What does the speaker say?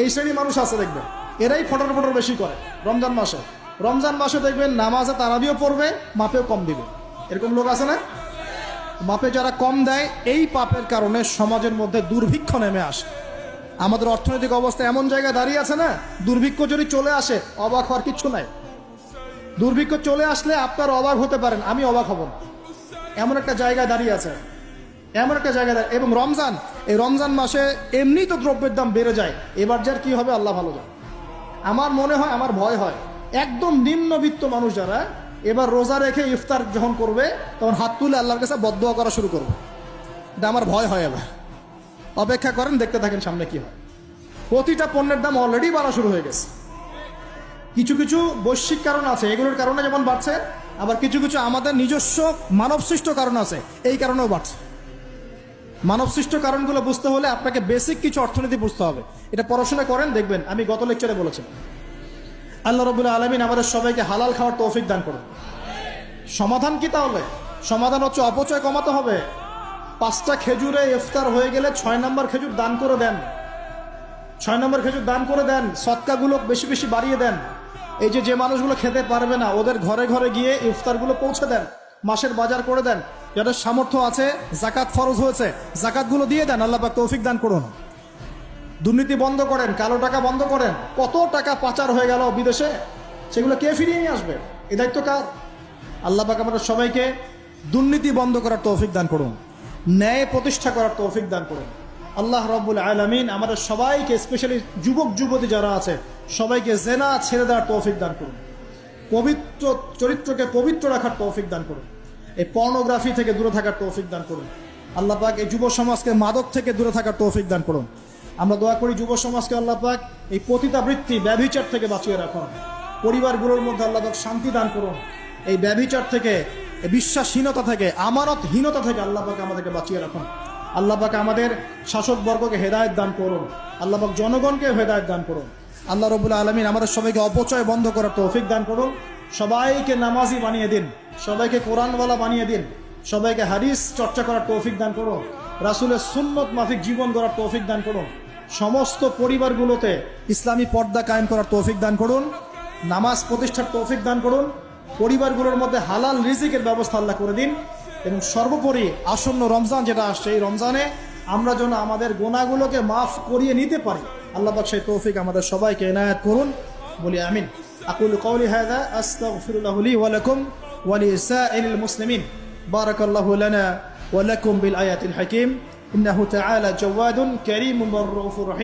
এই শ্রেণীর মানুষ আছে দেখবেন, এরাই ফটর ফটর বেশি করে রমজান মাসে। রমজান মাসে দেখবেন নামাজে তারাবিও পড়বে, মাপেও কম দিবে। এরকম লোক আছে না? মাপে যারা কম দেয়, এই পাপের কারণে সমাজের মধ্যে দুর্ভিক্ষ নেমে আসে। আমাদের অর্থনৈতিক অবস্থা এমন জায়গায় দাঁড়িয়ে আছে না, দুর্ভিক্ষ যদি চলে আসে অবাক হওয়ার কিচ্ছু নাই। দুর্ভিক্ষ চলে আসলে আপনার অবাক হতে পারেন, আমি অবাক হব না। এমন একটা জায়গায় দাঁড়িয়ে আছে, এমন একটা জায়গায় দাঁড়িয়ে। এবং রমজান, এই রমজান মাসে এমনি তো দ্রব্যের দাম বেড়ে যায়, এবার যার কি হবে আল্লাহ ভালো জানে। আমার মনে হয়, আমার ভয় হয়, একদম নিম্নবিত্ত মানুষ যারা এবার রোজা রেখে ইফতার যখন করবে তখন হাত তুলে আল্লাহর কাছে বদদোয়া করা শুরু করবে। এটা আমার ভয় হয়। এবার অপেক্ষা করেন, দেখতে থাকেন সামনে কি হয়। প্রতিটা পণ্যের দাম অলরেডি বাড়া শুরু হয়ে গেছে। কিছু কিছু বৈশ্বিক কারণ আছে, এগুলোর কারণে যেমন বাড়ছে, আবার কিছু কিছু আমাদের নিজস্ব মানবসৃষ্ট কারণ আছে, এই কারণেও বাড়ছে। মানবসৃষ্ট কারণগুলো বুঝতে হলে আপনাকে বেসিক কিছু অর্থনীতি বুঝতে হবে। এটা পড়াশোনা করেন, দেখবেন। আমি গত লেকচারে বলেছিলাম, আল্লাহ রাব্বুল আলামিন আমাদের সবাইকে হালাল খাওয়ার তৌফিক দান করুন। সমাধান কি তাহলে? সমাধান হচ্ছে অপচয় কমাতে হবে। 5টা খেজুরে ইফতার হয়ে গেলে 6 নম্বর খেজুর দান করে দেন। 6 নম্বর খেজুর দান করে দেন, সদকাগুলো বেশি বেশি বাড়িয়ে দেন। এই যে মানুষগুলো খেতে পারবে না, ওদের ঘরে ঘরে গিয়ে ইফতারগুলো পৌঁছে দেন, মাসের বাজার করে দেন। যাদের সামর্থ্য আছে, জাকাত ফরজ হয়েছে, জাকাতগুলো দিয়ে দেন। আল্লাহ পাক তৌফিক দান করুন। দুর্নীতি বন্ধ করেন, কালো টাকা বন্ধ করেন। কত টাকা পাচার হয়ে গেল বিদেশে, সেগুলো কে ফিরিয়ে নিয়ে আসবে? এ দায়িত্ব কার? আল্লাহ পাক আমাদের সবাইকে দুর্নীতি বন্ধ করার তৌফিক দান করুন, ন্যায় প্রতিষ্ঠা করার তৌফিক দান করুন। আল্লাহ রাব্বুল আলামিন আমাদের সবাইকে, স্পেশালি যুবক যুবতী যারা আছে, সবাইকে জেনা ছেড়ে দেওয়ার তৌফিক দান করুন। পবিত্র চরিত্রকে পবিত্র রাখার তৌফিক দান করুন। এই পর্নোগ্রাফি থেকে দূরে থাকার তৌফিক দান করুন। আল্লাহ পাক এই যুব সমাজকে মাদক থেকে দূরে থাকার তৌফিক দান করুন। আমরা দোয়া করি যুব সমাজকে আল্লাহ পাক এই পতিতাবৃত্তি, ব্যভিচার থেকে বাঁচিয়ে রাখুন। পরিবারগুলোর মধ্যে আল্লাহ পাক শান্তি দান করুন। এই ব্যভিচার থেকে, এই বিশ্বাসহীনতা থেকে, আমানতহীনতা থেকে আল্লাহ পাক আমাদেরকে বাঁচিয়ে রাখুন। আল্লাহ পাক আমাদের শাসকবর্গকে হেদায়েত দান করুন। আল্লাহ পাক জনগণকে হেদায়েত দান করুন। আল্লাহ রাব্বুল আলামিন আমাদের সবাইকে অপচয় বন্ধ করার তৌফিক দান করুন। সবাইকে নামাজি বানিয়ে দিন, সবাইকে কোরআনওয়ালা বানিয়ে দিন, সবাইকে হাদিস চর্চা করার তৌফিক দান করুন। রাসূলের সুন্নত মাফিক জীবন গড়ার তৌফিক দান করুন। সমস্ত পরিবারগুলোতে ইসলামী পর্দা কায়েম করার তৌফিক দান করুন। নামাজ প্রতিষ্ঠার তৌফিক দান করুন। পরিবারগুলোর মধ্যে হালাল রিজিকের ব্যবস্থা আল্লাহ করে দিন। এবং সর্বোপরি আসন্ন রমজান যেটা আসছে, এই রমজানে আমরা যেন আমাদের গুনাহগুলোকে মাফ করিয়ে নিতে পারি, আল্লাহ পাক সেই তৌফিক আমাদের সবাইকে এনায়েত করুন। বলি আমিন। আকুলু কওলি হাযা আস্তাগফিরুল্লাহ লি ওয়া লাকুম ওয়া লিসাইরিল মুসলিমিন। বারাকাল্লাহু লানা ওয়া লাকুম বিল আয়াতিল হাকীম। ইন্নাহু তাআলা জাওয়াদুন কারীমুন ওয়া রাউফুর রাহিম।